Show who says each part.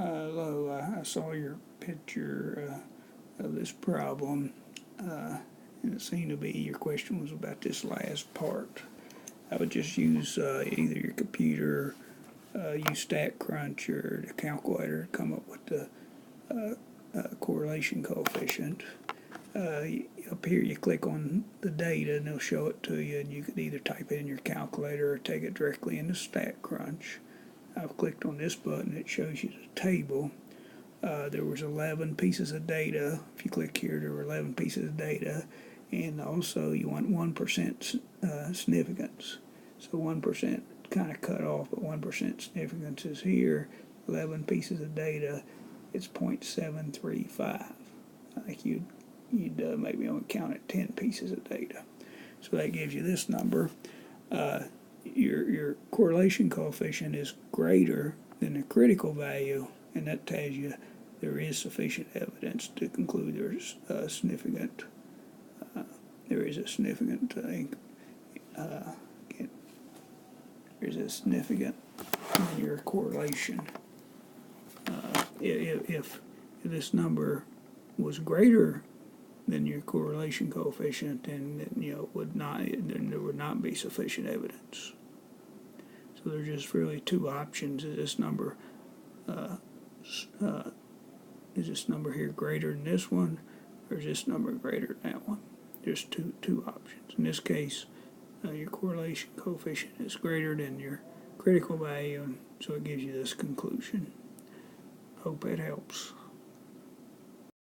Speaker 1: Hello, I saw your picture of this problem, and it seemed to be your question was about this last part. I would just use either your computer, use StatCrunch or the calculator to come up with the correlation coefficient. Up here you click on the data and they'll show it to you, and you can either type it in your calculator or take it directly into StatCrunch. I've clicked on this button, it shows you the table. There was 11 pieces of data. If you click here, there were 11 pieces of data, and also you want 1% significance. So 1% kind of cut off, but 1% significance is here. 11 pieces of data, it's 0.735. I think you'd maybe only count at 10 pieces of data. So that gives you this number. Your correlation coefficient is greater than the critical value, and that tells you there is sufficient evidence to conclude there's a significant there's a significant in your correlation. If this number was greater than your correlation coefficient, then there would not be sufficient evidence. So there's just really two options. Is this number here greater than this one, or is this number greater than that one? There's two options. In this case, your correlation coefficient is greater than your critical value, and so it gives you this conclusion. Hope that helps.